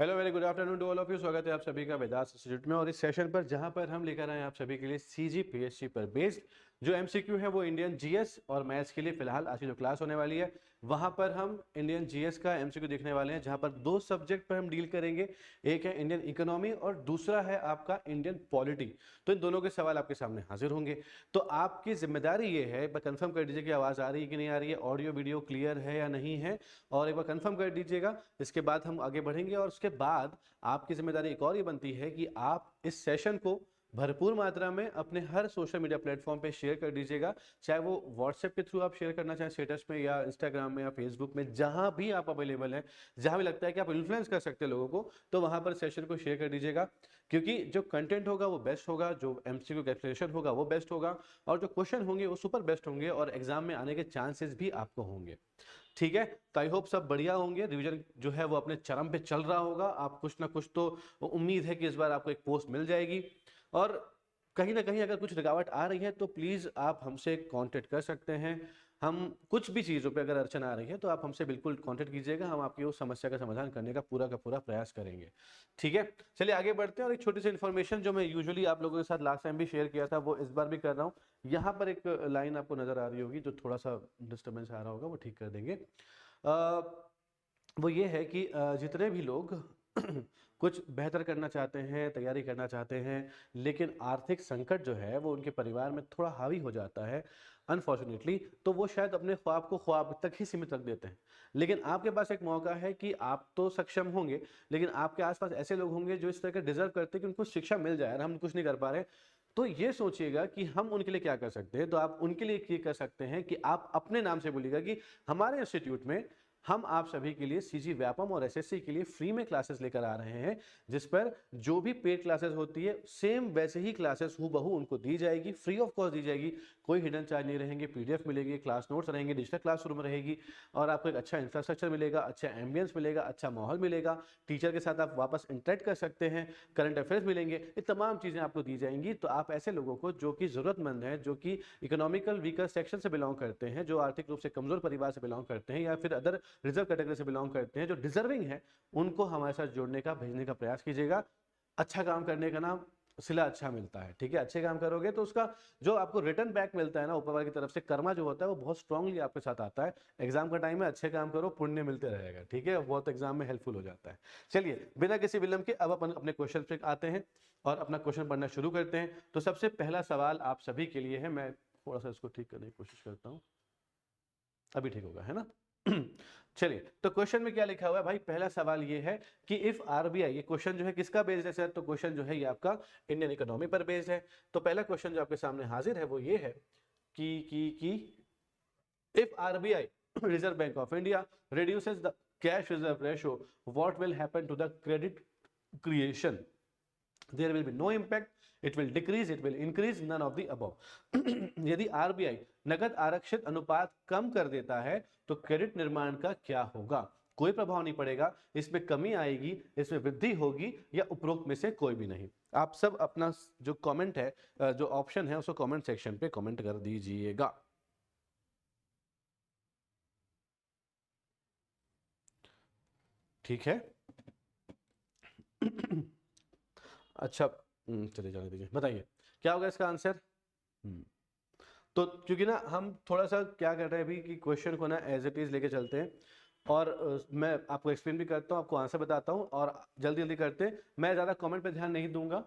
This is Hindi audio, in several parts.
Hello very good afternoon to all of you. स्वागत है आप सभी का वेदांत इंस्टीट्यूट में और इस सेशन पर जहां पर हम लेकर आए हैं आप सभी के लिए सीजी पीएससी पर बेस्ड जो एमसीक्यू है वो इंडियन जीएस और मैथ्स के लिए फिलहाल आज की जो क्लास होने वाली है वहां पर हम इंडियन जीएस का एमसीक्यू देखने वाले हैं, जहां पर दो सब्जेक्ट पर हम डील करेंगे। एक है इंडियन इकोनॉमी और दूसरा है आपका इंडियन पॉलिटी। तो इन दोनों के सवाल आपके सामने हाजिर होंगे। तो आपकी जिम्मेदारी ये है, एक बार कंफर्म कर दीजिए कि आवाज़ आ रही है कि नहीं आ रही है, ऑडियो वीडियो क्लियर है या नहीं है, और एक बार कंफर्म कर दीजिएगा। इसके बाद हम आगे बढ़ेंगे और उसके बाद आपकी जिम्मेदारी एक और ये बनती है कि आप इस सेशन को भरपूर मात्रा में अपने हर सोशल मीडिया प्लेटफॉर्म पे शेयर कर दीजिएगा। चाहे वो व्हाट्सएप के थ्रू आप शेयर करना चाहें स्टेटस में, या इंस्टाग्राम में, या फेसबुक में, जहां भी आप अवेलेबल हैं, जहां भी लगता है कि आप इन्फ्लुएंस कर सकते हैं लोगों को, तो वहां पर सेशन को शेयर कर दीजिएगा। क्योंकि जो कंटेंट होगा वो बेस्ट होगा, जो एमसीक्यू कैलकुलेशन होगा वो बेस्ट होगा, और जो क्वेश्चन होंगे वो सुपर बेस्ट होंगे, और एग्जाम में आने के चांसेस भी आपको होंगे। ठीक है, तो आई होप सब बढ़िया होंगे। रिवीजन जो है वो अपने चरम पे चल रहा होगा। आप कुछ ना कुछ तो उम्मीद है कि इस बार आपको एक पोस्ट मिल जाएगी, और कहीं ना कहीं अगर कुछ रुकावट आ रही है तो प्लीज़ आप हमसे कांटेक्ट कर सकते हैं। हम कुछ भी चीज़ों पे अगर अड़चन आ रही है तो आप हमसे बिल्कुल कांटेक्ट कीजिएगा, हम आपकी उस समस्या का समाधान करने का पूरा प्रयास करेंगे। ठीक है, चलिए आगे बढ़ते हैं। और एक छोटी सी इन्फॉर्मेशन जो मैं यूजुअली आप लोगों के साथ लास्ट टाइम भी शेयर किया था वो इस बार भी कर रहा हूँ। यहाँ पर एक लाइन आपको नज़र आ रही होगी जो थोड़ा सा डिस्टर्बेंस आ रहा होगा, वो ठीक कर देंगे। वो ये है कि जितने भी लोग कुछ बेहतर करना चाहते हैं, तैयारी करना चाहते हैं, लेकिन आर्थिक संकट जो है वो उनके परिवार में थोड़ा हावी हो जाता है अनफॉर्चुनेटली, तो वो शायद अपने ख्वाब को ख्वाब तक ही सीमित रख देते हैं। लेकिन आपके पास एक मौका है कि आप तो सक्षम होंगे, लेकिन आपके आसपास ऐसे लोग होंगे जो इस तरह के डिजर्व करते हैं कि उनको शिक्षा मिल जाए और हम कुछ नहीं कर पा रहे। तो ये सोचिएगा कि हम उनके लिए क्या कर सकते हैं। तो आप उनके लिए ये कर सकते हैं कि आप अपने नाम से बोलिएगा कि हमारे इंस्टीट्यूट में हम आप सभी के लिए सीजी व्यापम और एसएससी के लिए फ्री में क्लासेस लेकर आ रहे हैं, जिस पर जो भी पेड क्लासेस होती है सेम वैसे ही क्लासेस हूबहू उनको दी जाएगी, फ्री ऑफ कॉस्ट दी जाएगी। कोई हिडन चार्ज नहीं रहेंगे, पीडीएफ मिलेगी, क्लास नोट्स रहेंगे, डिजिटल क्लासरूम रहेगी, और आपको एक अच्छा इंफ्रास्ट्रक्चर मिलेगा, अच्छा एम्बियंस मिलेगा, अच्छा माहौल मिलेगा। टीचर के साथ आप वापस इंटरेक्ट कर सकते हैं, करंट अफेयर्स मिलेंगे, ये तमाम चीज़ें आपको दी जाएंगी। तो आप ऐसे लोगों को जो कि ज़रूरतमंद हैं, जो कि इकोनॉमिकल वीकर सेक्शन से बिलोंग करते हैं, जो आर्थिक रूप से कमज़ोर परिवार से बिलोंग करते हैं, या फिर अदर रिजर्व कैटेगरी से बिलोंग करते हैं, जो डिजर्विंग है, उनको हमारे साथ जोड़ने का, भेजने का प्रयास कीजिएगा। अच्छा काम करने का नाम सिला अच्छा मिलता है। ठीक है, अच्छे काम करोगे तो उसका जो आपको रिटर्न बैक मिलता है ना ऊपर वाले की तरफ से, कर्मा जो होता है वो बहुत स्ट्रांगली आपके साथ आता है। एग्जाम का टाइम है, अच्छे काम करो, पुण्य मिलते रहेगा। ठीक है, बहुत एग्जाम में हेल्पफुल हो जाता है। चलिए बिना किसी विलंब के अब अपन अपने क्वेश्चन पे आते हैं और अपना क्वेश्चन पढ़ना शुरू करते हैं। तो सबसे पहला सवाल आप सभी के लिए है। मैं थोड़ा सा इसको ठीक करने की कोशिश करता हूँ, अभी ठीक होगा है ना। चलिए, तो क्वेश्चन में क्या लिखा हुआ है भाई। पहला सवाल ये है कि इफ आरबीआई, ये क्वेश्चन जो है किसका बेस्ड है सर, तो क्वेश्चन जो है ये आपका इंडियन इकोनॉमी पर बेस्ड है। तो पहला क्वेश्चन जो आपके सामने हाजिर है वो ये है कि if RBI reserve bank of India reduces the cash reserve ratio, what will happen to the credit creation? There will be no impact, it will decrease, it will increase, none of the above। यदि आरबीआई नगद आरक्षित अनुपात कम कर देता है तो क्रेडिट निर्माण का क्या होगा? कोई प्रभाव नहीं पड़ेगा, इसमें कमी आएगी, इसमें वृद्धि होगी, या उपरोक्त में से कोई भी नहीं। आप सब अपना जो कमेंट है, जो ऑप्शन है, उसको कमेंट सेक्शन पे कमेंट कर दीजिएगा। ठीक है। अच्छा, चलिए जाने दीजिए, बताइए क्या होगा इसका आंसर। तो क्योंकि ना हम थोड़ा सा क्या कर रहे हैं अभी कि क्वेश्चन को ना एज इट इज़ लेके चलते हैं, और मैं आपको एक्सप्लेन भी करता हूँ, आपको आंसर बताता हूँ, और जल्दी जल्दी करते हैं। मैं ज़्यादा कमेंट पे ध्यान नहीं दूंगा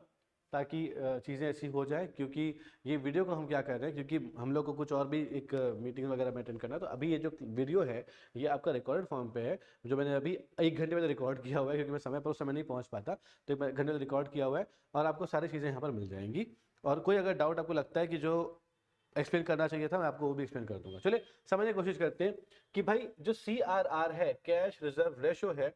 ताकि चीज़ें ऐसी हो जाए, क्योंकि ये वीडियो को हम क्या कर रहे हैं, क्योंकि हम लोग को कुछ और भी एक मीटिंग वगैरह में अटेंड करना है। तो अभी ये जो वीडियो है ये आपका रिकॉर्डेड फॉर्म पे है, जो मैंने अभी 1 घंटे में रिकॉर्ड किया हुआ है, क्योंकि मैं समय पर उस समय नहीं पहुँच पाता, तो 1 घंटे रिकॉर्ड किया हुआ है, और आपको सारी चीज़ें यहाँ पर मिल जाएंगी। और कोई अगर डाउट आपको लगता है कि जो एक्सप्लेन करना चाहिए था, मैं आपको वो भी एक्सप्लेन कर दूंगा। चलिए समझने की कोशिश करते हैं कि भाई जो CRR है, कैश रिजर्व रेशो है,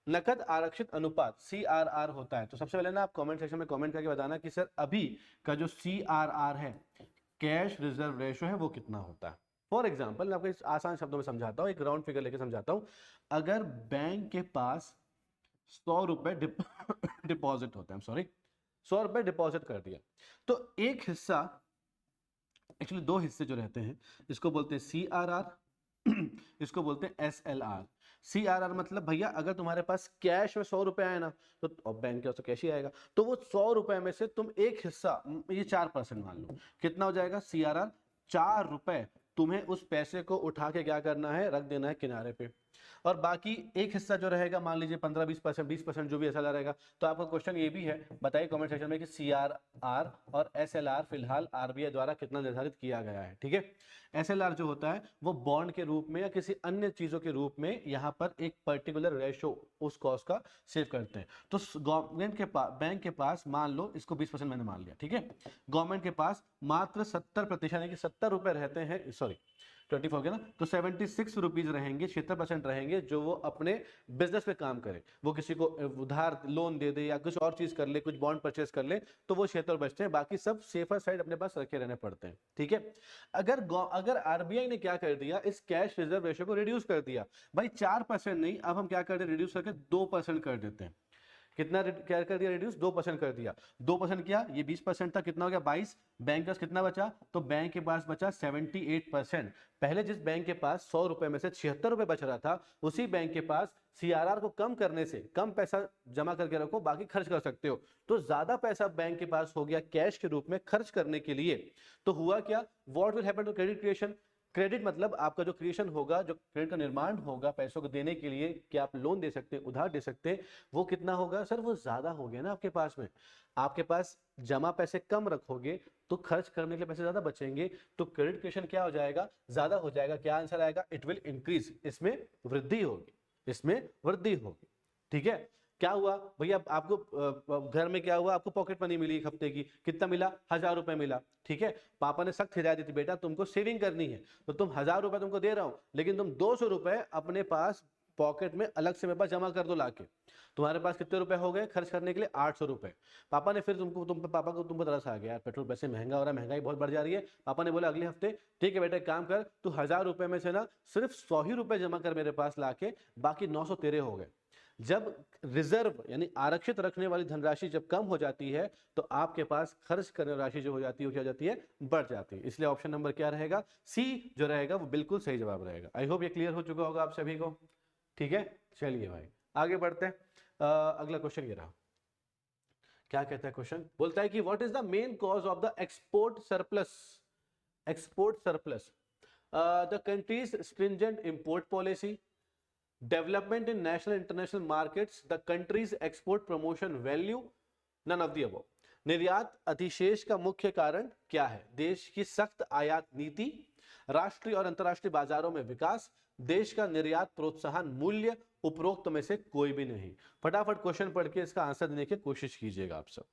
नकद आरक्षित अनुपात CRR होता है। तो सबसे पहले ना आप कमेंट सेक्शन में कमेंट करके बताना कि सर अभी का जो CRR है, कैश रिजर्व रेशो है, वो कितना होता है। फॉर एग्जाम्पल मैं आपको इस आसान शब्दों में समझाता हूं, एक राउंड फिगर लेके समझाता हूं। अगर बैंक के पास 100 रुपए डिपॉजिट होते हैं, सॉरी 100 रुपए डिपॉजिट कर दिया, तो एक हिस्सा, एक्चुअली दो हिस्से जो रहते हैं, इसको बोलते हैं CRR, इसको बोलते हैं SLR। CRR मतलब भैया अगर तुम्हारे पास कैश में 100 रुपए आए ना, तो और बैंक के पास तो कैश ही आएगा, तो वो 100 रुपए में से तुम एक हिस्सा, ये 4% मान लो, कितना हो जाएगा CRR? 4 रुपए तुम्हें उस पैसे को उठा के क्या करना है, रख देना है किनारे पे, और बाकी एक हिस्सा जो रहेगा, मान लीजिए 15-20%, 20% जो भी ऐसा रहेगा। तो आपका क्वेश्चन ये भी है, बताइए कमेंट सेक्शन में कि CRR और SLR फिलहाल RBI द्वारा कितना निर्धारित किया गया है। ठीक है, SLR जो होता है वो बॉन्ड के रूप में या किसी अन्य चीजों के रूप में यहाँ पर एक पर्टिकुलर रेशो उस कॉस्ट का सेव करते हैं। तो गवर्नमेंट के पास, बैंक के पास मान लो इसको 20% मैंने मान लिया, ठीक है, गवर्नमेंट के पास मात्र 70% यानी कि 70 रुपए रहते हैं, सॉरी 24 हो गया ना, तो 76 रुपीज रहेंगे, 76% रहेंगे जो वो अपने बिजनेस पे काम करे, वो किसी को उधार लोन दे दे या कुछ और चीज कर ले, कुछ बॉन्ड परचेस कर ले, तो वो 76 बचते हैं, बाकी सब सेफर साइड अपने पास रखे रहने पड़ते हैं। ठीक है, अगर आरबीआई ने क्या कर दिया, इस कैश रिजर्व रेशियो को रिड्यूस कर दिया, भाई 4% नहीं, अब हम क्या कर रहे हैं, रिड्यूस करके 2% कर देते हैं। कितना क्या कर दिया, रिड्यूस 2% कर दिया, 2% किया, ये 20% था, कितना हो गया 22, बैंक के पास कितना बचा, तो बैंक के पास बचा 78%। पहले जिस बैंक के पास 100 रुपए में से 76 रुपए बच रहा था, उसी बैंक के पास CRR को कम करने से कम पैसा जमा करके रखो, बाकी खर्च कर सकते हो, तो ज्यादा पैसा बैंक के पास हो गया कैश के रूप में खर्च करने के लिए। तो हुआ क्या, what will happen to credit creation, credit मतलब आपका जो क्रिएशन होगा, जो क्रेडिट का निर्माण होगा पैसों को देने के लिए, कि आप लोन दे सकते हैं, उधार दे सकते हैं, वो कितना होगा सर, वो ज्यादा हो गया ना आपके पास में, आपके पास जमा पैसे कम रखोगे तो खर्च करने के लिए पैसे ज्यादा बचेंगे, तो क्रेडिट क्रिएशन क्या हो जाएगा, ज्यादा हो जाएगा। क्या आंसर आएगा, इट विल इंक्रीज, इसमें वृद्धि होगी, इसमें वृद्धि होगी। ठीक है, क्या हुआ भैया, आपको घर में क्या हुआ, आपको पॉकेट मनी मिली एक हफ्ते की, कितना मिला, 1000 रुपए मिला। ठीक है, पापा ने सख्त हिदायत दी थी, बेटा तुमको सेविंग करनी है, तो तुम 1000 रुपए तुमको दे रहा हूं, लेकिन तुम 200 रुपए अपने पास पॉकेट में अलग से मेरे पास जमा कर दो लाके। तुम्हारे पास कितने रुपए हो गए खर्च करने के लिए, 800 रुपए। पापा ने फिर पापा को तुम पर तरस आ गया, यार पेट्रोल पैसे महंगा हो रहा है, महंगाई बहुत बढ़ जा रही है। पापा ने बोला अगले हफ्ते ठीक है बेटा, एक काम कर, तू 1000 रुपए में से ना सिर्फ 100 ही रुपए जमा कर मेरे पास लाके, बाकी 900 तेरे हो गए। जब रिजर्व यानी आरक्षित रखने वाली धनराशि जब कम हो जाती है, तो आपके पास खर्च करने राशि जो हो जाती है, वो क्या हो जाती है, बढ़ जाती है। इसलिए ऑप्शन नंबर क्या रहेगा, सी जो रहेगा वो बिल्कुल सही जवाब रहेगा। आई होप ये क्लियर हो चुका होगा आप सभी को। ठीक है, चलिए भाई आगे बढ़ते हैं। अगला क्वेश्चन ये रहा, क्या कहता है क्वेश्चन, बोलता है कि what is the main cause of the export surplus, export surplus, the countries stringent import policy, development in national international markets, the country's export promotion value, none of the above। निर्यात अधिशेष का मुख्य कारण क्या है, देश की सख्त आयात नीति, राष्ट्रीय और अंतरराष्ट्रीय बाजारों में विकास, देश का निर्यात प्रोत्साहन मूल्य, उपरोक्त में से कोई भी नहीं। फटाफट क्वेश्चन पढ़ के इसका आंसर देने की कोशिश कीजिएगा आप सब।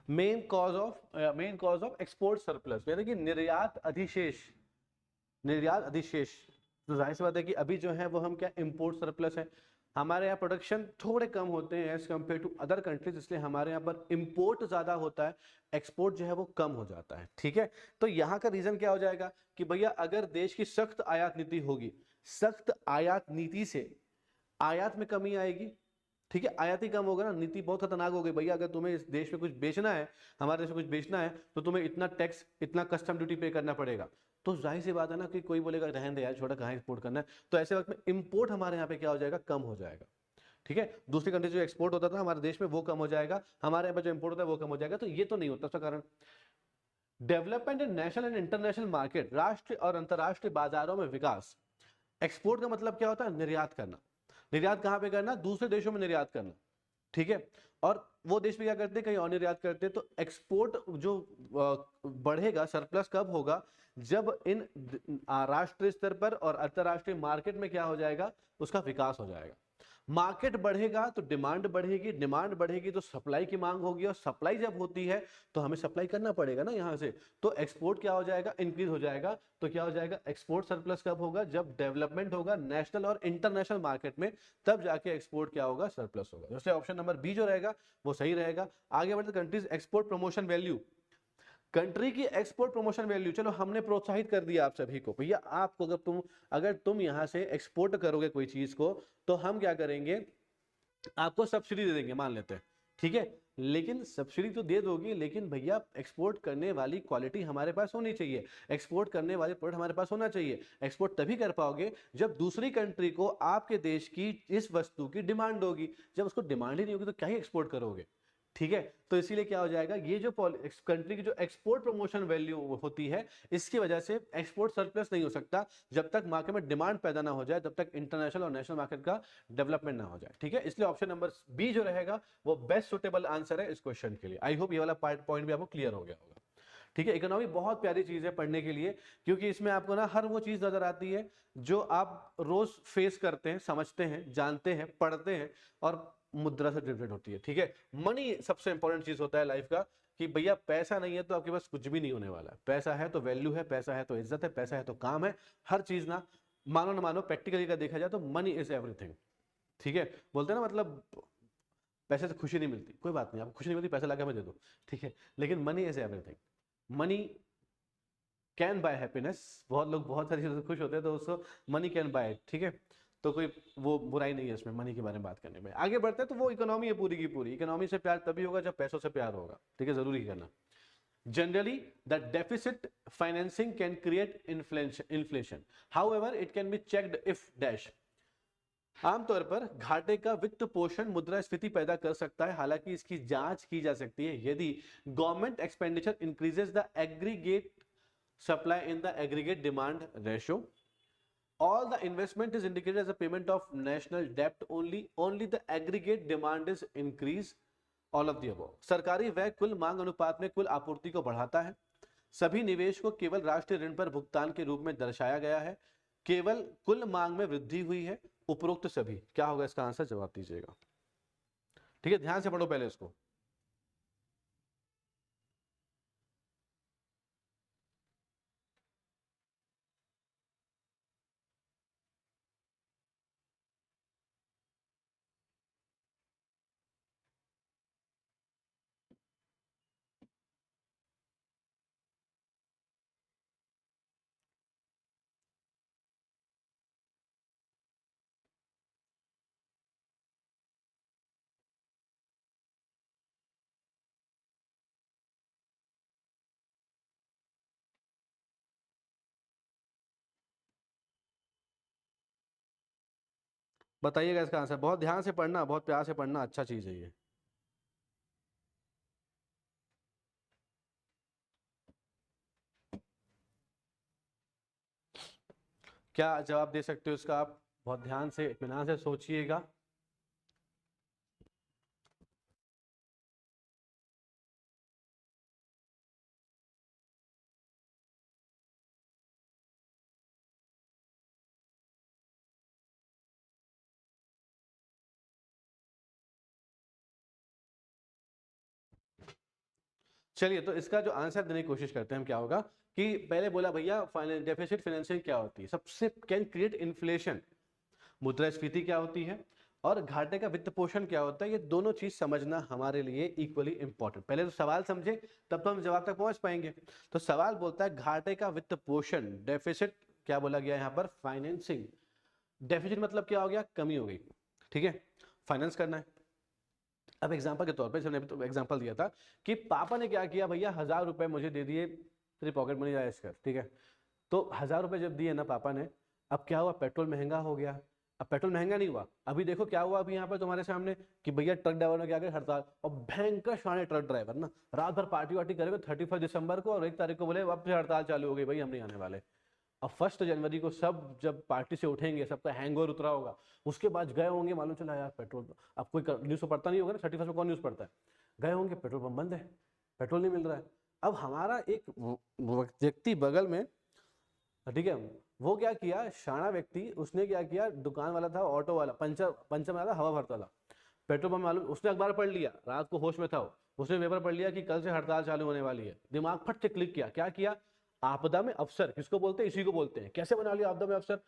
Main cause of export surplus यानी कि निर्यात अधिशेष, निर्यात अधिशेष। तो जाहिर सी बात है कि अभी जो है वो हम क्या, इंपोर्ट सरप्लस है, हमारे यहाँ प्रोडक्शन थोड़े कम होते हैं as compare to other countries, इसलिए हमारे यहाँ पर इंपोर्ट ज्यादा होता है, एक्सपोर्ट जो है वो कम हो जाता है। ठीक है, तो यहाँ का रीजन क्या हो जाएगा कि भैया अगर देश की सख्त आयात नीति होगी, सख्त आयात नीति से आयात में कमी आएगी। ठीक है, आयात ही कम होगा ना, नीति बहुत खतरनाक हो गई भैया, अगर तुम्हें इस देश में कुछ बेचना है, हमारे देश में कुछ बेचना है, तो तुम्हें इतना टैक्स, इतना कस्टम ड्यूटी पे करना पड़ेगा। तो जाहिर सी बात है ना कि कोई बोलेगा रहने दे यार, छोटा कहाँ एक्सपोर्ट करना है, तो ऐसे वक्त में इंपोर्ट हमारे यहाँ पे क्या हो जाएगा, कम हो जाएगा। ठीक है, दूसरी कंट्री जो एक्सपोर्ट होता था हमारे देश में वो कम हो जाएगा, हमारे यहाँ पे जो इंपोर्ट होता है वो कम हो जाएगा। तो ये तो नहीं होता, उसका कारण development in national and international market, राष्ट्रीय और अंतरराष्ट्रीय बाजारों में विकास। एक्सपोर्ट का मतलब क्या होता है, निर्यात करना। निर्यात कहाँ पे करना, दूसरे देशों में निर्यात करना। ठीक है। और वो देश में क्या करते हैं, कहीं और निर्यात करते हैं, तो एक्सपोर्ट जो बढ़ेगा, सरप्लस कब होगा, जब इन राष्ट्रीय स्तर पर और अंतरराष्ट्रीय मार्केट में क्या हो जाएगा, उसका विकास हो जाएगा। मार्केट बढ़ेगा तो डिमांड बढ़ेगी, डिमांड बढ़ेगी तो सप्लाई की मांग होगी, और सप्लाई जब होती है तो हमें सप्लाई करना पड़ेगा ना यहाँ से, तो एक्सपोर्ट क्या हो जाएगा, इंक्रीज हो जाएगा। तो क्या हो जाएगा, एक्सपोर्ट सरप्लस कब होगा, जब डेवलपमेंट होगा नेशनल और इंटरनेशनल मार्केट में, तब जाके एक्सपोर्ट क्या होगा, सरप्लस होगा। जैसे ऑप्शन नंबर बी जो रहेगा वो सही रहेगा। आगे बढ़ते, countries export promotion value, country की एक्सपोर्ट प्रमोशन वैल्यू, चलो हमने प्रोत्साहित कर दिया आप सभी को, भैया आपको अगर तुम यहां से एक्सपोर्ट करोगे कोई चीज को, तो हम क्या करेंगे, आपको सब्सिडी दे देंगे, मान लेते हैं, ठीक है। लेकिन सब्सिडी तो दे दोगी, लेकिन भैया एक्सपोर्ट करने वाली क्वालिटी हमारे पास होनी चाहिए, एक्सपोर्ट करने वाले प्रोडक्ट हमारे पास होना चाहिए। एक्सपोर्ट तभी कर पाओगे जब दूसरी कंट्री को आपके देश की इस वस्तु की डिमांड होगी। जब उसको डिमांड ही नहीं होगी तो क्या ही एक्सपोर्ट करोगे, ठीक है। तो इसीलिए क्या हो जाएगा, ये जो कंट्री की जो एक्सपोर्ट प्रमोशन वैल्यू होती है, इसकी वजह से एक्सपोर्ट सरप्लस नहीं हो सकता जब तक मार्केट में डिमांड पैदा ना हो जाए, जब तक इंटरनेशनल और नेशनल मार्केट का डेवलपमेंट ना हो जाए, ठीक है। इसलिए ऑप्शन नंबर बी जो रहेगा वो बेस्ट सुटेबल आंसर है इस क्वेश्चन के लिए। आई होप ये वाला पॉइंट भी आपको क्लियर हो गया होगा, ठीक है। इकोनॉमी बहुत प्यारी चीज है पढ़ने के लिए, क्योंकि इसमें आपको ना हर वो चीज नजर आती है जो आप रोज फेस करते हैं, समझते हैं, जानते हैं, पढ़ते हैं, और मुद्रा से रिलेटेड होती है, ठीक है। मनी सबसे इंपॉर्टेंट चीज होता है लाइफ का, कि भैया पैसा नहीं है तो आपके पास कुछ भी नहीं होने वाला है। पैसा है तो वैल्यू है, पैसा है तो इज्जत है, पैसा है तो काम है, हर चीज ना, मानो ना मानो, प्रैक्टिकली का देखा जाए तो मनी इज एवरीथिंग, ठीक है। बोलते हैं ना, मतलब पैसे से खुशी नहीं मिलती, कोई बात नहीं, आपको खुशी नहीं मिलती, पैसा लाके हमें दे दो, ठीक है, लेकिन money is everything. Money can buy happiness, बहुत लोग बहुत सारी चीजों से खुश होते हैं, तो उसको मनी कैन बाय, ठीक है। तो कोई वो बुराई नहीं है इसमें मनी के बारे में बात करने में। आगे बढ़ते हैं, तो वो इकोनॉमी है पूरी की पूरी, इकोनॉमी से प्यार तभी होगा जब पैसों से प्यार होगा, ठीक है, जरूरी करना। Generally the deficit financing can create inflation, however it can be checked if dash, आमतौर पर घाटे का वित्त पोषण मुद्रास्फीति पैदा कर सकता है, हालांकि इसकी जांच की जा सकती है यदि government expenditure increases the aggregate supply in the aggregate demand ratio, all the investment is indicated as a payment of national debt, only the aggregate demand is increase, all of the above। सरकारी व्यय कुल मांग अनुपात में कुल आपूर्ति को बढ़ाता है, सभी निवेश को केवल राष्ट्रीय ऋण पर भुगतान के रूप में दर्शाया गया है, केवल कुल मांग में वृद्धि हुई है, उपरोक्त सभी। क्या होगा इसका आंसर, जवाब दीजिएगा, ठीक है। ध्यान से पढ़ो पहले इसको। बताइएगा इसका आंसर, बहुत ध्यान से पढ़ना, बहुत प्यार से पढ़ना, अच्छा चीज है ये। क्या जवाब दे सकते हो इसका आप, बहुत ध्यान से इत्मीनान से सोचिएगा। चलिए, तो इसका जो आंसर देने की कोशिश करते हैं हम, क्या होगा कि पहले बोला भैया डेफिसिट फाइनेंसिंग क्या होती है, सबसे कैन क्रिएट इन्फ्लेशन, मुद्रास्फीति क्या होती है, और घाटे का वित्त पोषण क्या होता है, ये दोनों चीज समझना हमारे लिए इक्वली इंपॉर्टेंट। पहले तो सवाल समझे, तब तो हम जवाब तक पहुंच पाएंगे। तो सवाल बोलता है घाटे का वित्त पोषण, डेफिसिट क्या बोला गया यहाँ पर, फाइनेंसिंग। डेफिसिट मतलब क्या हो गया, कमी हो गई, ठीक है, फाइनेंस करना है। अब एग्जाम्पल के तौर पे हमने तो एग्जाम्पल दिया था कि पापा ने क्या किया, भैया 1000 रुपए मुझे दे दिए, तेरी पॉकेट मनी जायज कर, ठीक है। तो 1000 रुपए जब दिए ना पापा ने, अब क्या हुआ, पेट्रोल महंगा हो गया। अब पेट्रोल महंगा नहीं हुआ, अभी देखो क्या हुआ अभी यहाँ पर तुम्हारे सामने, कि भैया ट्रक ड्राइवर ने क्या किया, हड़ताल। और भयंकर शान ट्रक ड्राइवर ना, रात भर पार्टी वार्टी करेंगे 31 दिसंबर को, और 1 तारीख को बोले अब से हड़ताल चालू हो गई, भाई हम नहीं आने वाले। अब 1 जनवरी को सब जब पार्टी से उठेंगे, सबका हैंगओवर उतरा होगा, उसके बाद गए होंगे, मालूम चला यार पेट्रोल, अब कोई न्यूज़ तो पढ़ता नहीं होगा ना, 31 को कौन न्यूज़ पढ़ता है, गए होंगे पेट्रोल पंप बंद है, पेट्रोल नहीं मिल रहा है। अब हमारा एक व्यक्ति बगल में, ठीक है, वो क्या किया, शाना व्यक्ति, उसने क्या किया, दुकान वाला था, ऑटो वाला, पंचर वाला, हवा भरता था, पेट्रोल पंप मालूम, उसने अखबार पढ़ लिया, रात को होश में था, उसने पेपर पढ़ लिया कि कल से हड़ताल चालू होने वाली है, दिमाग फट से क्लिक किया, क्या किया, आपदा में अफसर किसको बोलते हैं, इसी को बोलते हैं, कैसे बना लिया आपदा में अफसर,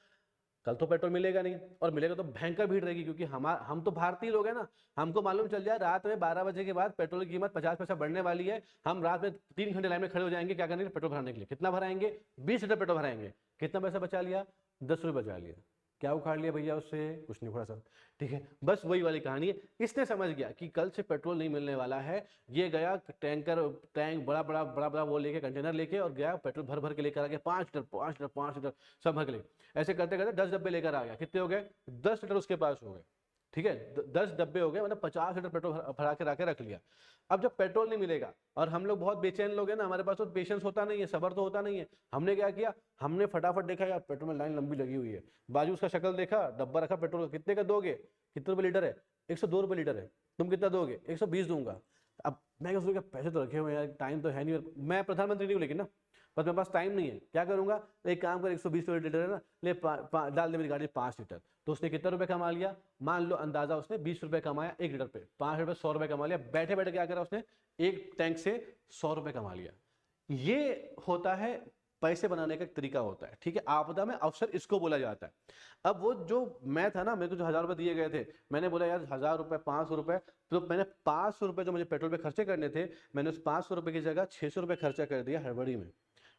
कल तो पेट्रोल मिलेगा नहीं, और मिलेगा तो भयंकर भीड़ रहेगी, क्योंकि हम तो भारतीय लोग हैं ना, हमको मालूम चल जाए रात में 12 बजे के बाद पेट्रोल की कीमत 50 पैसा बढ़ने वाली है, हम रात में 3 घंटे लाइन में खड़े हो जाएंगे, क्या करने के लिए, पेट्रोल भराने के लिए। कितना भराएंगे, 20 लीटर पेट्रोल भराएंगे, कितना पैसा बचा लिया, 10 रुपये बचा लिया, क्या उखाड़ लिया भैया उससे, कुछ नहीं उखाड़ा सर, ठीक है, बस वही वाली कहानी है। इसने समझ गया कि कल से पेट्रोल नहीं मिलने वाला है, ये गया टैंक बड़ा बड़ा वो लेके, कंटेनर लेके, और गया पेट्रोल भर भर के लेकर आ गया, 5 लीटर सब भर के ले, ऐसे करते करते 10 डब्बे लेकर आ गया, कितने हो गए, 10 लीटर उसके पास हो गए, ठीक है, 10 डब्बे हो गए, मतलब 50 लीटर पेट्रोल भरा के रख लिया। अब जब पेट्रोल नहीं मिलेगा, और हम लोग बहुत बेचैन लोग हैं ना, हमारे पास तो पेशेंस होता नहीं है, सब्र तो होता नहीं है, हमने क्या किया, हमने फटाफट देखा यार पेट्रोल में लाइन लंबी लगी हुई है, बाजू उसका शक्ल देखा, डब्बा रखा पेट्रोल का, कितने का दोगे, कितने रुपए लीटर है, 102 रुपए लीटर है, तुम कितना दोगे, 120 दूंगा। अब मैं सोचूंगा पैसे तो रखे हुए यार, टाइम तो है नहीं, मैं प्रधानमंत्री नहीं हूँ लेकिन ना, बस मेरे पास टाइम नहीं है, क्या करूंगा, एक काम कर, 120 लीटर है ना, ले डाल दे मेरी गाड़ी 5 लीटर, तो उसने कितना रुपए कमा लिया, मान लो अंदाजा उसने 20 रुपए कमाया 1 लीटर पे, 5 रुपए 100 रुपए कमा लिया, बैठे बैठे क्या करा उसने, एक टैंक से 100 रुपए कमा लिया। ये होता है पैसे बनाने का तरीका होता है, ठीक है, आपदा में अवसर इसको बोला जाता है। अब वो जो मैं था ना, मेरे को जो 1000 रुपए दिए गए थे, मैंने बोला यार 1000 रुपए, 500 रुपए, तो मैंने 500 रुपए जो मुझे पेट्रोल पे खर्चे करने थे, मैंने उस 500 रुपए की जगह 600 रुपए खर्चा कर दिया हड़बड़ी में,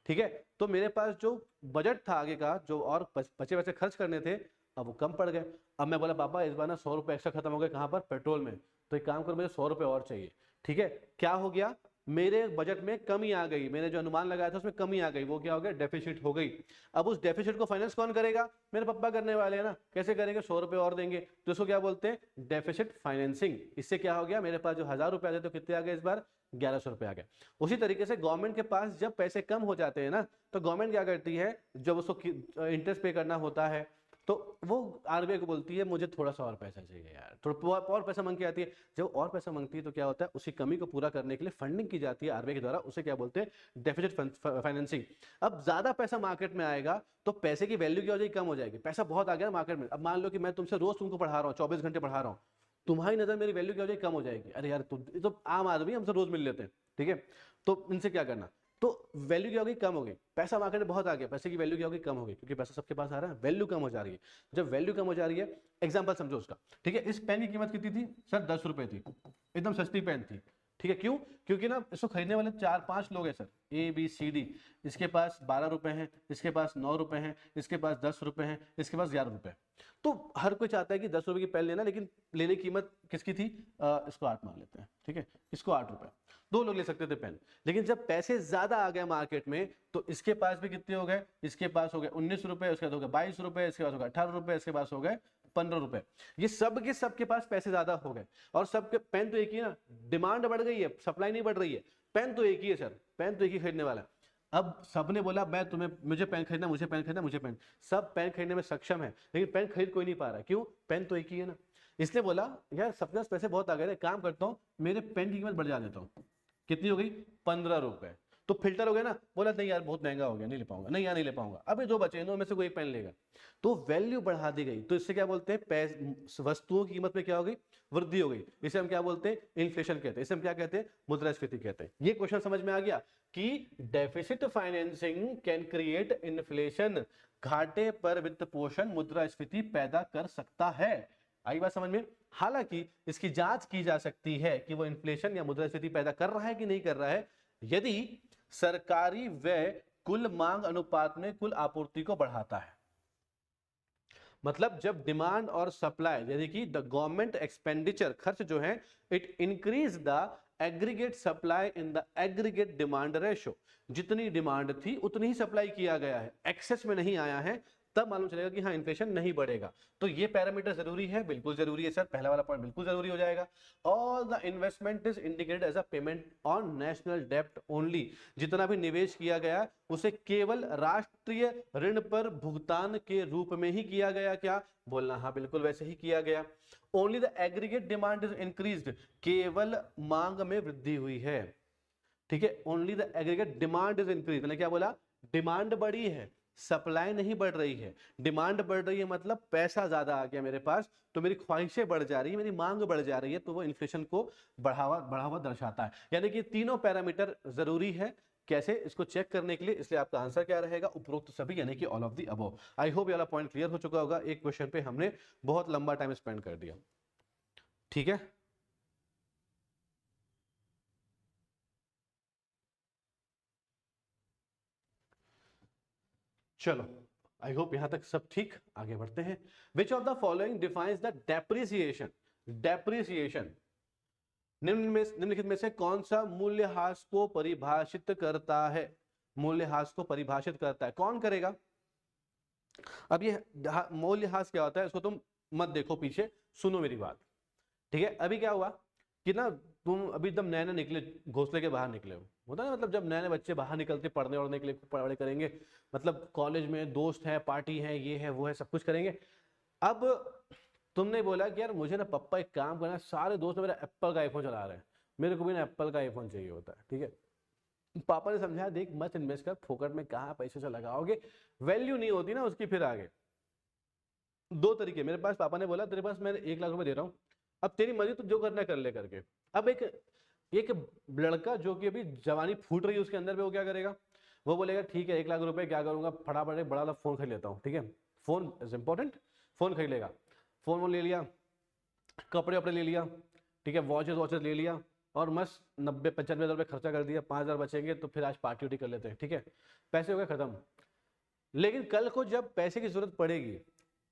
ठीक है, तो मेरे पास जो बजट था आगे का, जो और बचे पैसे खर्च करने थे, अब वो कम पड़ गए। अब मैं बोला पापा इस बार ना 100 रुपए एक्स्ट्रा खत्म हो गए, कहाँ पर, पेट्रोल में, तो एक काम करो मुझे 100 रुपए और चाहिए, ठीक है, क्या हो गया, मेरे बजट में कमी आ गई, मैंने जो अनुमान लगाया था उसमें कमी आ गई, वो क्या हो गया, डेफिसिट हो गई। अब उस डेफिसिट को फाइनेंस कौन करेगा, मेरे पापा करने वाले हैं ना, कैसे करेंगे, 100 रुपए और देंगे, तो इसको क्या बोलते हैं, डेफिसिट फाइनेंसिंग। इससे क्या हो गया, मेरे पास जो 1000 रुपए आते तो कितने आ गए इस बार, 1100 रुपए आ गए। उसी तरीके से गवर्नमेंट के पास जब पैसे कम हो जाते हैं ना, तो गवर्नमेंट क्या करती है, जब उसको इंटरेस्ट पे करना होता है, तो वो आरबीआई को बोलती है मुझे थोड़ा सा और पैसा चाहिए यार, थोड़ा और पैसा मांग के आती है। जब और पैसा मांगती है तो क्या होता है, उसी कमी को पूरा करने के लिए फंडिंग की जाती है आरबीआई के द्वारा, उसे क्या बोलते हैं, डेफिसिट फाइनेंसिंग। अब ज्यादा पैसा मार्केट में आएगा तो पैसे की वैल्यू क्या हो जाएगी, कम हो जाएगी, पैसा बहुत आ गया मार्केट में। अब मान लो कि मैं तुमसे रोज तुमको पढ़ा रहा हूँ, 24 घंटे पढ़ा रहा हूँ, तुम्हारी नजर मेरी वैल्यू क्या हो जाएगी, कम हो जाएगी, अरे यार तुम तो आम आदमी, हमसे रोज मिल लेते हैं, ठीक है, तो इनसे क्या करना, तो वैल्यू क्या होगी, कम हो गई, पैसा मार्केट में बहुत आ गया, पैसे की वैल्यू क्या होगी, कम हो गई, क्योंकि पैसा सबके पास आ रहा है, वैल्यू कम हो जा रही है। जब वैल्यू कम हो जा रही है, एग्जांपल समझो उसका, ठीक है, इस पेन की कीमत कितनी थी सर, 10 रुपए थी, एकदम सस्ती पेन थी, ठीक है, क्यों, क्योंकि ना इसको खरीदने वाले 4-5 लोग हैं सर, ABCD, इसके पास 12 रुपए हैं, इसके पास 9 रुपए हैं, इसके पास 10 रुपए हैं, इसके पास 11 रुपए। तो हर कोई चाहता है कि 10 रुपए की पेन लेना, लेकिन लेने की कीमत किसकी थी, इसको 8 मान लेते हैं, ठीक है, इसको 8 रुपए, 2 लोग ले सकते थे पेन। लेकिन जब पैसे ज्यादा आ गए मार्केट में, तो इसके पास भी कितने हो गए, इसके पास हो गए 19 रुपए, उसके बाद हो गए 22 रुपए, इसके पास हो गए 18 रुपए, इसके पास हो गए 15 रुपए। ये सब के सबके पास पैसे ज्यादा हो गए, और सबके पेन तो एक ही ना, डिमांड बढ़ गई है, सप्लाई नहीं बढ़ रही है, पेन तो एक ही है सर, पेन तो एक ही खरीदने वाला है। अब सबने बोला मुझे पेन खरीदना, मुझे पेन खरीदना, मुझे पेन, सब पेन खरीदने में सक्षम है, लेकिन पेन खरीद कोई नहीं पा रहा, क्यों, पेन तो एक ही है ना। इसलिए बोला यार सबके पास पैसे बहुत आ गए, काम करता हूँ मेरे पेन की कीमत बढ़ जा देता हूँ, कितनी हो गई, 15 रुपए, तो फिल्टर हो गया ना, बोला नहीं यार बहुत महंगा हो गया, नहीं ले पाऊंगा, नहीं यार नहीं ले पाऊंगा, अभी 2 बचे, इनमें से कोई एक पेन लेगा, तो वैल्यू बढ़ा दी गई। तो इससे क्या बोलते हैं, वस्तुओं की कीमत में क्या हो गई, वृद्धि हो गई, इसे हम क्या बोलते हैं, इन्फ्लेशन कहते हैं, इसे हम क्या कहते हैं, मुद्रास्फीति कहते हैं। ये क्वेश्चन समझ में आ गया कि deficit financing can create inflation, घाटे पर वित्त पोषण मुद्रास्फीति पैदा कर सकता है। आई बात समझ में। हालांकि इसकी जांच की जा सकती है कि वो इन्फ्लेशन या मुद्रास्फीति पैदा कर रहा है कि नहीं कर रहा है, यदि सरकारी व्यय कुल मांग अनुपात में कुल आपूर्ति को बढ़ाता है। मतलब जब डिमांड और सप्लाई, यानी कि द गवर्नमेंट एक्सपेंडिचर, खर्च जो है, it increase the aggregate supply in the aggregate demand ratio, जितनी डिमांड थी उतनी ही सप्लाई किया गया है, एक्सेस में नहीं आया है, तब मालूम चलेगा कि हाँ इन्फ्लेशन नहीं बढ़ेगा। तो ये पैरामीटर जरूरी है, बिल्कुल जरूरी है सर, पहला वाला पॉइंट बिल्कुल जरूरी हो जाएगा। All the investment is indicated as a payment on national डेप्ट ओनली, जितना भी निवेश किया गया उसे केवल राष्ट्रीय ऋण पर भुगतान के रूप में ही किया गया। क्या बोलना, हाँ बिल्कुल वैसे ही किया गया। Only the aggregate demand is increased, केवल मांग में वृद्धि हुई है, ठीक है। Only the aggregate demand is increase, मैंने क्या बोला, डिमांड बढ़ी है, सप्लाई नहीं बढ़ रही है। डिमांड बढ़ रही है मतलब पैसा ज्यादा आ गया मेरे पास, तो मेरी ख्वाहिशें बढ़ जा रही है, मेरी मांग बढ़ जा रही है, तो वो इन्फ्लेशन को बढ़ावा दर्शाता है। यानी कि तीनों पैरामीटर जरूरी है कैसे इसको चेक करने के लिए, इसलिए आपका आंसर क्या रहेगा, उपरोक्त सभी, यानी कि all of the above. I hope ये वाला पॉइंट क्लियर हो चुका होगा। एक क्वेश्चन पे हमने बहुत लंबा टाइम स्पेंड कर दिया, ठीक है। चलो आई होप यहां तक सब ठीक, आगे बढ़ते हैं। Which of the following defines the depreciation, depreciation निम्नलिखित में से कौन सा मूल्यह्रास को परिभाषित करता है, मूल्यह्रास को परिभाषित करता है, कौन करेगा। अब ये मूल्यह्रास क्या होता है इसको तुम मत देखो पीछे, सुनो मेरी बात, ठीक है। अभी क्या हुआ कि ना तुम अभी एकदम नए नए निकले, घोंसले के बाहर निकले हो, होता है मतलब जब नए नए बच्चे बाहर निकलते पढ़ने वढ़ने के लिए, पढ़ाई करेंगे, मतलब कॉलेज में दोस्त है, पार्टी है, ये है वो है, सब कुछ करेंगे। अब तुमने बोला कि यार मुझे ना पप्पा एक काम करना, सारे दोस्त मेरा एप्पल का आईफोन चला रहे हैं, मेरे को भी ना एप्पल का आईफोन चाहिए होता है, ठीक है। पापा ने समझाया देख मत इन्वेस्ट कर, फोकट में कहाँ पैसे से लगाओगे, वैल्यू नहीं होती ना उसकी फिर आगे। दो तरीके मेरे पास, पापा ने बोला तेरे पास मैं 1 लाख रुपए दे रहा हूँ, अब तेरी मर्जी तू जो करना कर ले करके। अब एक एक लड़का जो कि अभी जवानी फूट रही है उसके अंदर पे, वो क्या करेगा, वो बोलेगा ठीक है 1 लाख रुपए क्या करूंगा, फटाफट एक बड़ा वाला फोन खरीद लेता हूँ, ठीक है। फोन इज इंपॉर्टेंट, फोन खरीद लेगा, फोन ले लिया, कपड़े वपड़े ले लिया, ठीक है, वॉचेस ले लिया, और मस्त 90-95 हज़ार रुपये खर्चा कर दिया, 5 हज़ार बचेंगे तो फिर आज पार्टी उटी कर लेते हैं, ठीक है। पैसे हो गए खत्म। लेकिन कल को जब पैसे की जरूरत पड़ेगी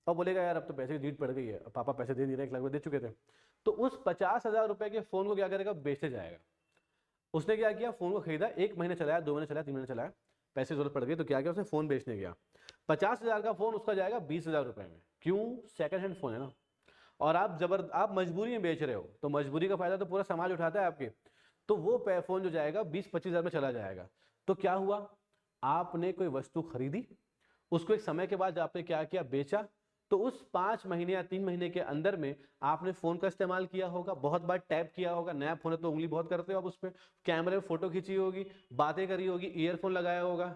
और बोलेगा यार अब तो पैसे की नीड पड़ गई है, अब पापा पैसे दे नहीं रहे, 1 लाख रुपए दे चुके थे, तो उस 50 हज़ार रुपए के फोन को क्या करेगा, बेचते जाएगा। उसने क्या किया, फोन को खरीदा, 1 महीने चलाया, 2 महीने चलाया, 3 महीने चलाया, पैसे जरूरत पड़ गई तो क्या किया उसने, फोन बेचने गया। 50 हज़ार का फोन उसका जाएगा 20 हज़ार रुपए में, क्यों, सेकंड हैंड फोन है ना। और आप मजबूरी में बेच रहे हो, तो मजबूरी का फायदा तो पूरा समाज उठाता है आपके, तो वो फोन जो जाएगा 20-25 हज़ार में चला जाएगा। तो क्या हुआ, आपने कोई वस्तु खरीदी, उसको एक समय के बाद आपने क्या किया, बेचा, तो उस 5 महीने या 3 महीने के अंदर में आपने फोन का इस्तेमाल किया होगा, बहुत बार टैप किया होगा, नया फोन है तो उंगली बहुत करते हो आप उस पर, कैमरे में फोटो खींची होगी, बातें करी होगी, ईयरफोन लगाया होगा,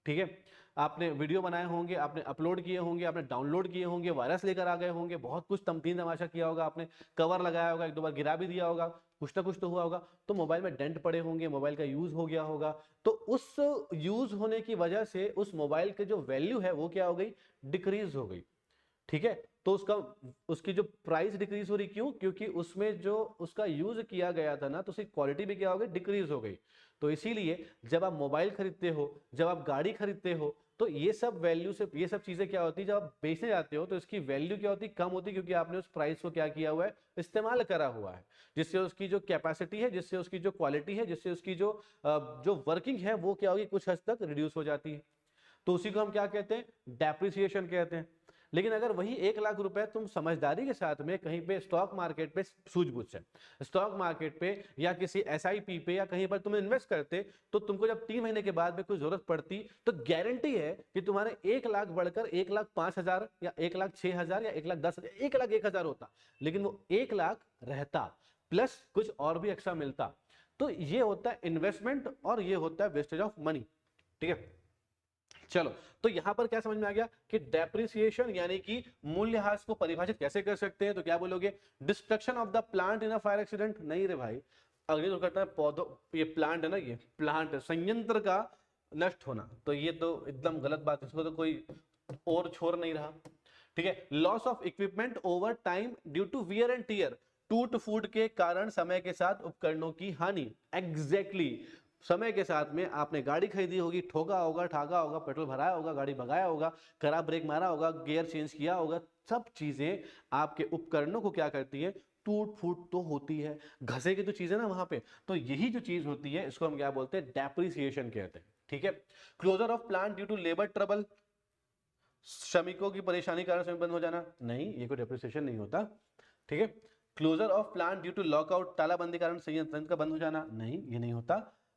ठीक है, आपने वीडियो बनाए होंगे, आपने अपलोड किए होंगे, आपने डाउनलोड किए होंगे, वायरस लेकर आ गए होंगे, बहुत कुछ तमकीन तमाशा किया होगा आपने, कवर लगाया होगा, 1-2 बार गिरा भी दिया होगा, कुछ ना कुछ तो हुआ होगा, तो मोबाइल में डेंट पड़े होंगे, मोबाइल का यूज हो गया होगा, तो उस यूज होने की वजह से उस मोबाइल के जो वैल्यू है वो क्या हो गई, डिक्रीज हो गई, ठीक है। तो उसकी जो प्राइस डिक्रीज हो रही, क्यों, क्योंकि उसमें जो उसका यूज किया गया था ना, तो उसकी क्वालिटी भी क्या हो गई, डिक्रीज हो गई। तो इसीलिए जब आप मोबाइल खरीदते हो, जब आप गाड़ी खरीदते हो, तो ये सब वैल्यू से ये सब चीजें क्या होती है, जब आप बेचने जाते हो तो इसकी वैल्यू क्या होती है, कम होती है, क्योंकि आपने उस प्राइस को क्या किया हुआ है, इस्तेमाल करा हुआ है, जिससे उसकी जो कैपेसिटी है, जिससे उसकी जो क्वालिटी है, जिससे उसकी जो वर्किंग है वो क्या होगी, कुछ हद तक रिड्यूस हो जाती है। तो उसी को हम क्या कहते हैं, डेप्रिसिएशन कहते हैं। लेकिन अगर वही 1 लाख रुपए तुम समझदारी के साथ में कहीं पे स्टॉक मार्केट पे, सूझबूझ से स्टॉक मार्केट पे या किसी एसआईपी पे या कहीं पर तुम इन्वेस्ट करते, तो तुमको जब 3 महीने के बाद में कोई जरूरत पड़ती, तो गारंटी है कि तुम्हारे 1 लाख बढ़कर 1,05,000 या 1,06,000 या 1,10,000, 1,01,000 होता, लेकिन वो 1 लाख रहता, प्लस कुछ और भी एक्स्ट्रा मिलता। तो ये होता है इन्वेस्टमेंट और ये होता है वेस्टेज ऑफ मनी, ठीक है। चलो, तो यहां पर क्या समझ में आ गया कि डेप्रिसिएशन यानी कि मूल्यह्रास को परिभाषित कैसे कर सकते हैं, तो क्या बोलोगे, destruction of the plant in a fire accident, नहीं रे भाई, अग्नि दुर्घटना पौधों, ये प्लांट है ना, ये प्लांट संयंत्र का नष्ट होना, तो ये तो एकदम गलत बात है, इसको तो कोई और छोड़ नहीं रहा, ठीक है। Loss of equipment over time due to wear and tear, टूट फूट के कारण समय के साथ उपकरणों की हानि, एग्जैक्टली समय के साथ में आपने गाड़ी खरीदी होगी, ठोका होगा, ठाका होगा, पेट्रोल भराया होगा, गाड़ी भगाया होगा, खराब ब्रेक मारा होगा, गियर चेंज किया होगा, सब चीजें आपके उपकरणों को क्या करती है, टूट फूट तो होती है, घसे की तो चीज है ना वहां पे, तो यही जो चीज होती है इसको हम क्या बोलते हैं, डेप्रिसिएशन कहते हैं, ठीक है। Closure of plant due to labour trouble, श्रमिकों की परेशानी के कारण श्रमिक बंद हो जाना, नहीं, ये कोई डेप्रिसिएशन नहीं होता। ठीक है। Closure of plant due to lockout, तालाबंदी कारण संयंत्र का बंद हो जाना, नहीं, ये नहीं होता।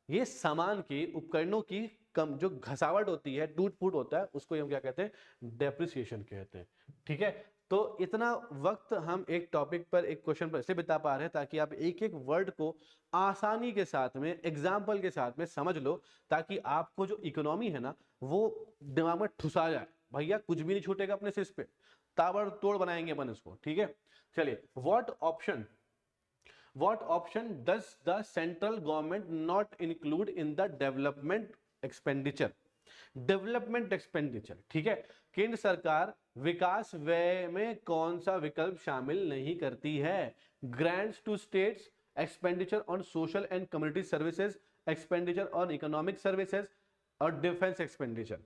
ये सामान के उपकरणों की कम जो घसावट होती है, टूट फूट होता है, उसको हम क्या कहते हैं, डेप्रिसिएशन कहते हैं। ठीक है। तो इतना वक्त हम एक टॉपिक पर, एक क्वेश्चन पर इसलिए बिता पा रहे हैं ताकि आप एक एक वर्ड को आसानी के साथ में, एग्जाम्पल के साथ में समझ लो, ताकि आपको जो इकोनॉमी है ना वो दिमाग में ठुसा जाए। भैया कुछ भी नहीं छूटेगा अपने से, इस पे ताबड़तोड़ बनाएंगे अपन इसको। ठीक है। चलिए, what option does the central government not include in the development expenditure? Development expenditure, ठीक है। केंद्र सरकार विकास व्यय में कौन सा विकल्प शामिल नहीं करती है? Grants to states, expenditure on social and community services, expenditure on economic services और डिफेंस एक्सपेंडिचर।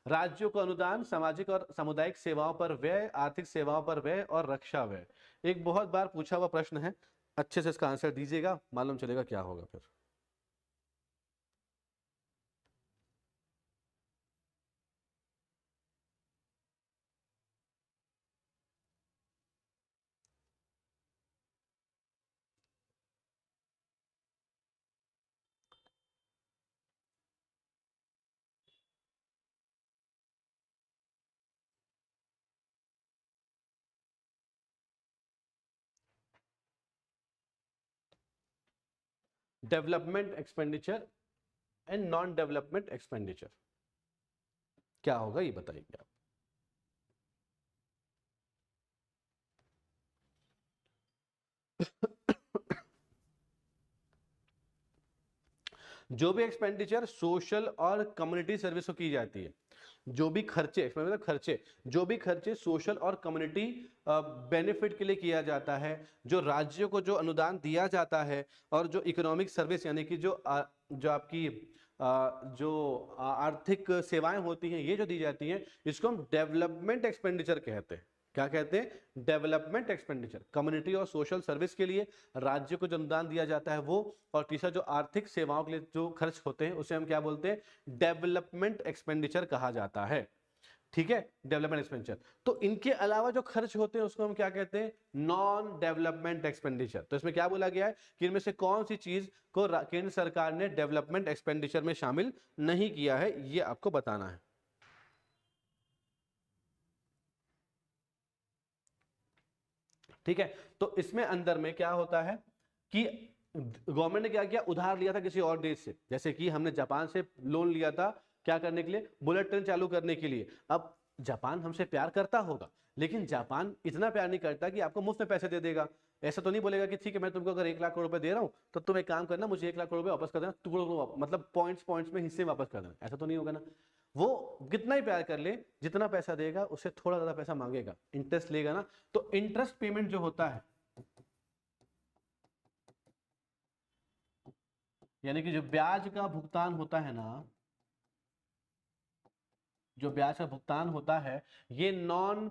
राज्यों को अनुदान, सामाजिक और सामुदायिक सेवाओं पर व्यय, आर्थिक सेवाओं पर व्यय और रक्षा व्यय। एक बहुत बार पूछा हुआ प्रश्न है, अच्छे से इसका आंसर दीजिएगा, मालूम चलेगा क्या होगा फिर। Development expenditure and non development expenditure क्या होगा, ये बताइए आप। जो भी एक्सपेंडिचर सोशल और कम्युनिटी सर्विस को की जाती है, जो भी खर्चे, मतलब खर्चे, जो भी खर्चे सोशल और कम्युनिटी बेनिफिट के लिए किया जाता है, जो राज्यों को जो अनुदान दिया जाता है, और जो इकोनॉमिक सर्विस यानी कि जो आपकी जो आर्थिक सेवाएं होती हैं, ये जो दी जाती हैं, इसको हम डेवलपमेंट एक्सपेंडिचर कहते हैं। क्या कहते हैं? Development expenditure. कम्युनिटी और सोशल सर्विस के लिए राज्य को जो अनुदान दिया जाता है वो, और तीसरा जो आर्थिक सेवाओं के लिए जो खर्च होते हैं उसे हम क्या बोलते हैं? डेवलपमेंट एक्सपेंडिचर कहा जाता है। ठीक है, डेवलपमेंट एक्सपेंडिचर। तो इनके अलावा जो खर्च होते हैं उसको हम क्या कहते हैं? Non development expenditure. तो इसमें क्या बोला गया है कि इनमें से कौन सी चीज को केंद्र सरकार ने डेवलपमेंट एक्सपेंडिचर में शामिल नहीं किया है, ये आपको बताना है। ठीक है। तो इसमें अंदर में क्या होता है कि गवर्नमेंट ने क्या किया, उधार लिया था किसी और देश से, जैसे कि हमने जापान से लोन लिया था, क्या करने के लिए? बुलेट ट्रेन चालू करने के लिए। अब जापान हमसे प्यार करता होगा, लेकिन जापान इतना प्यार नहीं करता कि आपको मुफ्त में पैसे दे देगा। ऐसा तो नहीं बोलेगा कि ठीक है मैं तुमको अगर 1 लाख करोड़ रुपए दे रहा हूं तो तुम एक काम करना, मुझे 1 लाख करोड़ रुपए वापस कर देना, टुकड़ों मतलब पॉइंट्स पॉइंट्स में हिस्से वापस कर देना। ऐसा तो नहीं होगा ना। वो कितना ही प्यार कर ले, जितना पैसा देगा उससे थोड़ा ज्यादा पैसा मांगेगा, इंटरेस्ट लेगा ना। तो इंटरेस्ट पेमेंट जो होता है, यानी कि जो ब्याज का भुगतान होता है ना, जो ब्याज का भुगतान होता है, ये नॉन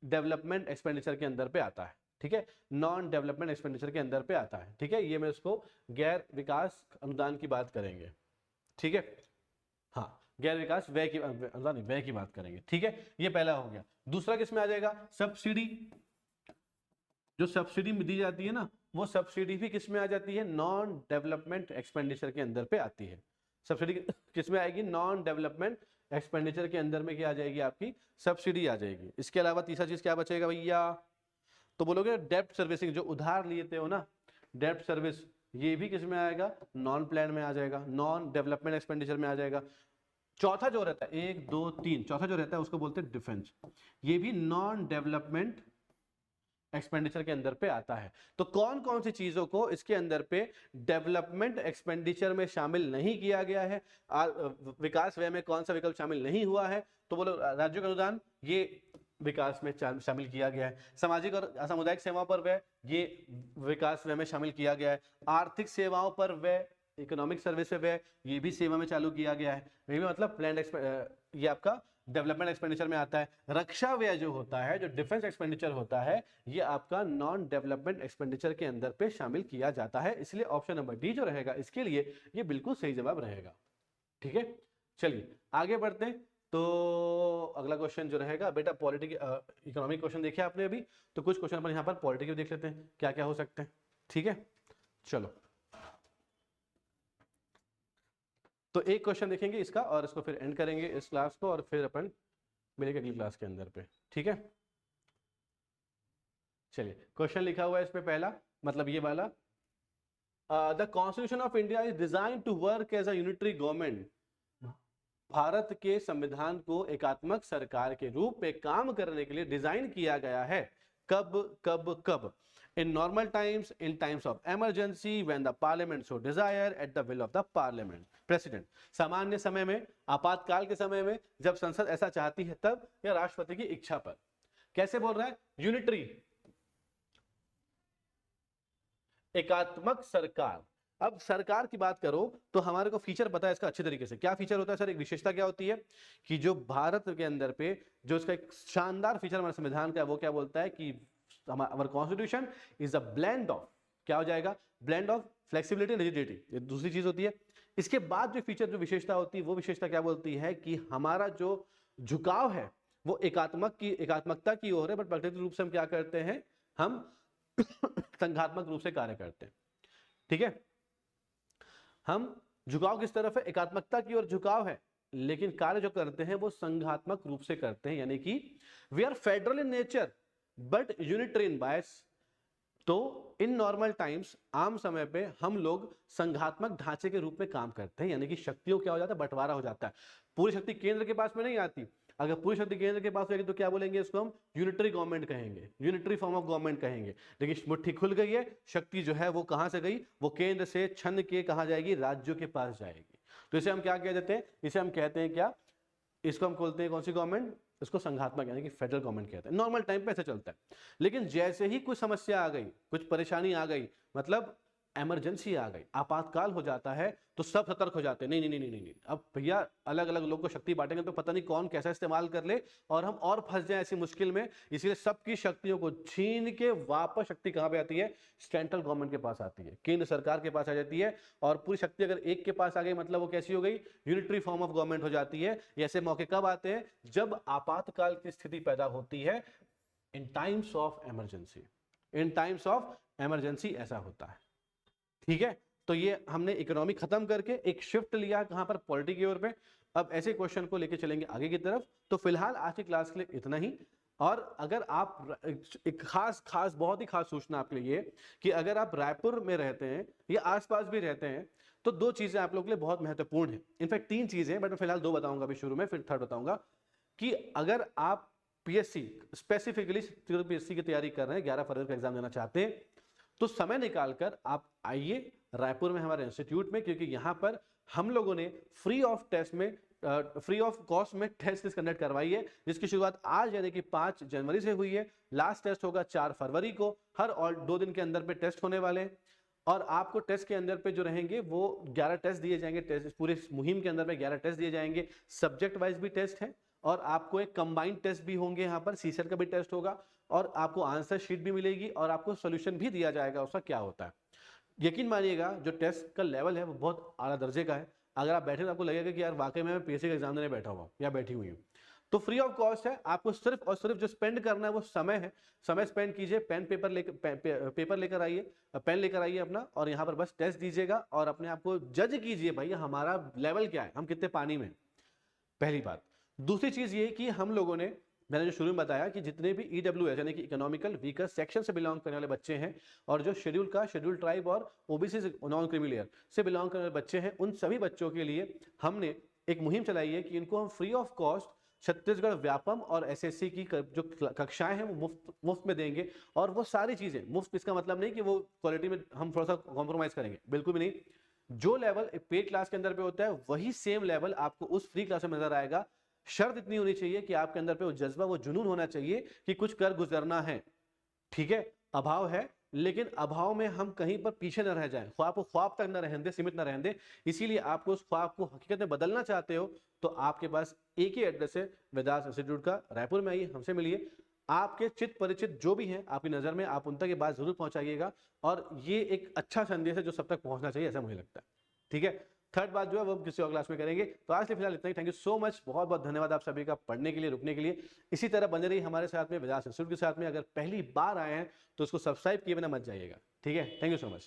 डेवलपमेंट एक्सपेंडिचर के अंदर पे आता है। ठीक है, नॉन डेवलपमेंट एक्सपेंडिचर के अंदर पे आता है। ठीक है, ये मैं इसको गैर विकास अनुदान की बात करेंगे। ठीक है, हाँ, गैर विकास व्यय की अनुदान नहीं, व्यय की बात करेंगे। ठीक है, ये पहला हो गया। दूसरा किस में आ जाएगा? सब्सिडी। जो सब्सिडी दी जाती है ना, वो सब्सिडी भी किस में आ जाती है? नॉन डेवलपमेंट एक्सपेंडिचर के अंदर पे आती है। सब्सिडी किस में आएगी? नॉन डेवलपमेंट एक्सपेंडिचर के अंदर में क्या आ जाएगी? आपकी सब्सिडी आ जाएगी। इसके अलावा तीसरा चीज क्या बचेगा भैया? तो बोलोगे डेब्ट सर्विसिंग, जो उधार लेते हो ना, डेब्ट सर्विस, ये भी किस में आएगा? नॉन प्लान में आ जाएगा, नॉन डेवलपमेंट एक्सपेंडिचर में आ जाएगा। चौथा जो रहता है, 1 2 3, चौथा जो रहता है उसको बोलते हैं डिफेंस। ये भी नॉन डेवलपमेंट एक्सपेंडिचर के अंदर पे आता है। तो कौन कौन सी चीजों को इसके अंदर पे डेवलपमेंट एक्सपेंडिचर में शामिल नहीं किया गया है? विकास व्यय में कौन सा विकल्प शामिल नहीं हुआ है? तो बोलो, राज्यों का अनुदान, ये विकास में शामिल किया गया है। सामाजिक और सामुदायिक सेवाओं पर व्यय, ये विकास व्यय में शामिल किया गया है। आर्थिक सेवाओं पर व्यय, इकोनॉमिक सर्विस पे व्यय, ये भी सेवा में चालू किया गया है। ये भी मतलब प्लान ये आपका डेवलपमेंट एक्सपेंडिचर में आता है। रक्षा व्यय जो होता है, जो डिफेंस एक्सपेंडिचर होता है, ये आपका नॉन डेवलपमेंट एक्सपेंडिचर के अंदर पे शामिल किया जाता है। इसलिए ऑप्शन नंबर डी जो रहेगा इसके लिए, ये बिल्कुल सही जवाब रहेगा। ठीक है, चलिए आगे बढ़ते हैं। तो अगला क्वेश्चन जो रहेगा बेटा पॉलिटिकल इकोनॉमिक क्वेश्चन देखे आपने अभी, तो कुछ क्वेश्चन अपन यहाँ पर पॉलिटिकल देख लेते हैं क्या क्या हो सकते हैं। ठीक है, चलो तो एक क्वेश्चन देखेंगे इसका और इसको फिर एंड करेंगे इस क्लास को, और फिर अपन मिलेंगे अगली क्लास के अंदर पे। ठीक है, चलिए क्वेश्चन लिखा हुआ है इस पे पहला, मतलब ये वाला, the constitution of India is design to work as a unitary government. Bharat के संविधान को एकात्मक सरकार के रूप में काम करने के लिए डिजाइन किया गया है। कब कब कब? In normal times, in times of emergency, when the parliament so Dzire, at the will of the parliament president. सामान्य समय में, आपातकाल के समय में, जब संसद ऐसा चाहती है तब, या राष्ट्रपति की इच्छा पर। कैसे बोल रहा है? यूनिटरी, एकात्मक सरकार। अब सरकार की बात करो तो हमारे को फीचर पता है इसका अच्छे तरीके से। क्या फीचर होता है सर? एक विशेषता क्या होती है कि जो भारत के अंदर पे जो इसका एक शानदार फीचर हमारे संविधान का, वो क्या बोलता है कि हमारा constitution is a blend of, क्या हो जाएगा? Blend of flexibility and rigidity, ये दूसरी चीज होती है। इसके बाद जो फीचर, जो विशेषता होती है, वो विशेषता क्या बोलती है कि हमारा जो झुकाव है वो एकात्मकता की ओर है, बट प्राकृतिक रूप से हम क्या करते हैं? हम संघात्मक रूप से कार्य करते हैं। ठीक है, हम झुकाव किस तरफ है? एकात्मकता की ओर झुकाव है, लेकिन कार्य जो करते हैं वो संघात्मक रूप से करते हैं, यानी कि we are federal in nature but unitary in bias. तो इन नॉर्मल टाइम्स, आम समय पे हम लोग संघात्मक ढांचे के रूप में काम करते हैं, यानी कि शक्तियों क्या हो जाता है? बंटवारा हो जाता है। पूरी शक्ति केंद्र के पास में नहीं आती। अगर पूरी शक्ति केंद्र के पास होगी तो क्या बोलेंगे? इसको हम यूनिटरी गवर्नमेंट कहेंगे, यूनिटरी फॉर्म ऑफ गवर्नमेंट कहेंगे। लेकिन मुट्ठी खुल गई है, शक्ति जो है वो कहां से गई? वो केंद्र से छन के कहां जाएगी? राज्यों के पास जाएगी। तो इसे हम क्या कह देते हैं? इसे हम कहते हैं क्या? इसको हम बोलते हैं कौन सी गवर्नमेंट? इसको संघात्मक यानी कि फेडरल गवर्नमेंट कहते हैं। नॉर्मल टाइम पे ऐसे चलता है। लेकिन जैसे ही कुछ समस्या आ गई, कुछ परेशानी आ गई, मतलब इमरजेंसी आ गई, आपातकाल हो जाता है, तो सब सतर्क हो जाते हैं। नहीं नहीं नहीं नहीं नहीं, अब भैया अलग अलग लोग को शक्ति बांटेंगे तो पता नहीं कौन कैसा इस्तेमाल कर ले और हम और फंस जाए ऐसी मुश्किल में। इसलिए सबकी शक्तियों को छीन के वापस शक्ति कहां पे आती है? सेंट्रल गवर्नमेंट के पास आती है, केंद्र सरकार के पास आ जाती है। और पूरी शक्ति अगर एक के पास आ गई मतलब वो कैसी हो गई? यूनिटरी फॉर्म ऑफ गवर्नमेंट हो जाती है। ऐसे मौके कब आते हैं? जब आपातकाल की स्थिति पैदा होती है, in times of emergency. In times of emergency ऐसा होता है। ठीक है, तो ये हमने इकोनॉमी खत्म करके एक शिफ्ट लिया कहां पर? पॉलिटी की ओर पे। अब ऐसे क्वेश्चन को लेके चलेंगे आगे की तरफ। तो फिलहाल आज की क्लास के लिए इतना ही। और अगर आप एक खास बहुत ही खास सूचना आपके लिए कि अगर आप रायपुर में रहते हैं या आसपास भी रहते हैं तो दो चीजें आप लोगों के लिए बहुत महत्वपूर्ण है। इनफैक्ट तीन चीजें, बट मैं फिलहाल दो बताऊंगा अभी शुरू में, फिर थर्ड बताऊंगा। कि अगर आप पीएससी, स्पेसिफिकली पीएससी की तैयारी कर रहे हैं, 11 फरवरी का एग्जाम देना चाहते हैं, तो समय निकालकर आप आइए रायपुर में हमारे इंस्टीट्यूट में, क्योंकि यहाँ पर हम लोगों ने फ्री ऑफ कॉस्ट में टेस्ट कंडक्ट करवाई है, जिसकी शुरुआत आज यानी कि 5 जनवरी से हुई है। लास्ट टेस्ट होगा 4 फरवरी को। हर और 2 दिन के अंदर पे टेस्ट होने वाले हैं। और आपको टेस्ट के अंदर पे जो रहेंगे वो 11 टेस्ट दिए जाएंगे। टेस्ट पूरे मुहिम के अंदर पे 11 टेस्ट दिए जाएंगे। सब्जेक्ट वाइज भी टेस्ट है और आपको एक कंबाइंड टेस्ट भी होंगे। यहाँ पर सीसेट का भी टेस्ट होगा और आपको आंसर शीट भी मिलेगी और आपको सोल्यूशन भी दिया जाएगा उसका क्या होता है। यकीन मानिएगा जो टेस्ट का लेवल है वो बहुत आला दर्जे का है। अगर आप बैठे तो आपको लगेगा कि यार वाकई में मैं पीएससी का एग्जाम देने बैठा हुआ या बैठी हुई हूँ। तो फ्री ऑफ कॉस्ट है। आपको सिर्फ और सिर्फ जो स्पेंड करना है वो समय है। समय स्पेंड कीजिए, पेपर लेकर आइए, पेन लेकर आइए अपना, और यहाँ पर बस टेस्ट दीजिएगा और अपने आप को जज कीजिए भाई हमारा लेवल क्या है, हम कितने पानी में। पहली बात। दूसरी चीज ये कि हम लोगों ने, मैंने जो शुरू में बताया कि जितने भी ईडब्ल्यूएस यानी कि इकोनॉमिकल वीकर सेक्शन से बिलोंग करने वाले बच्चे हैं और जो शेड्यूल ट्राइब और ओबीसी से, नॉन क्रीमी लेयर से बिलोंग करने वाले बच्चे हैं, उन सभी बच्चों के लिए हमने एक मुहिम चलाई है कि इनको हम free of cost Chhattisgarh Vyapam और एसएससी की जो कक्षाएं हैं वो मुफ्त में देंगे। और वो सारी चीजें मुफ्त, इसका मतलब नहीं कि वो क्वालिटी में हम थोड़ा सा कॉम्प्रोमाइज करेंगे, बिल्कुल भी नहीं। जो लेवल पेड क्लास के अंदर पे होता है वही सेम लेवल आपको उस फ्री क्लास में नजर आएगा। शर्त इतनी होनी चाहिए कि आपके अंदर पे वो जज्बा, वो जुनून होना चाहिए कि कुछ कर गुजरना है। ठीक है, अभाव है लेकिन अभाव में हम कहीं पर पीछे न रह जाएं, ख्वाब को ख्वाब तक न रहने दें, सीमित न रहने दें। इसीलिए आपको उस ख्वाब को हकीकत में बदलना चाहते हो तो आपके पास एक ही एड्रेस है, वेदास इंस्टीट्यूट का। रायपुर में आइए, हमसे मिलिए। आपके चित परिचित जो भी हैं आपकी नजर में, आप उन तक ये बात जरूर पहुंचाइएगा। और ये एक अच्छा संदेश है जो सब तक पहुंचना चाहिए, ऐसा मुझे लगता है। ठीक है, थर्ड बात जो है वो हम किसी और क्लास में करेंगे। तो आज के लिए फिलहाल इतना ही। थैंक यू सो मच, बहुत बहुत धन्यवाद आप सभी का पढ़ने के लिए, रुकने के लिए। इसी तरह बने रहिए हमारे साथ में, व्यास इंस्टीट्यूट के साथ में। अगर पहली बार आए हैं तो उसको सब्सक्राइब किए बिना मत जाइएगा, ठीक है। Thank you so much.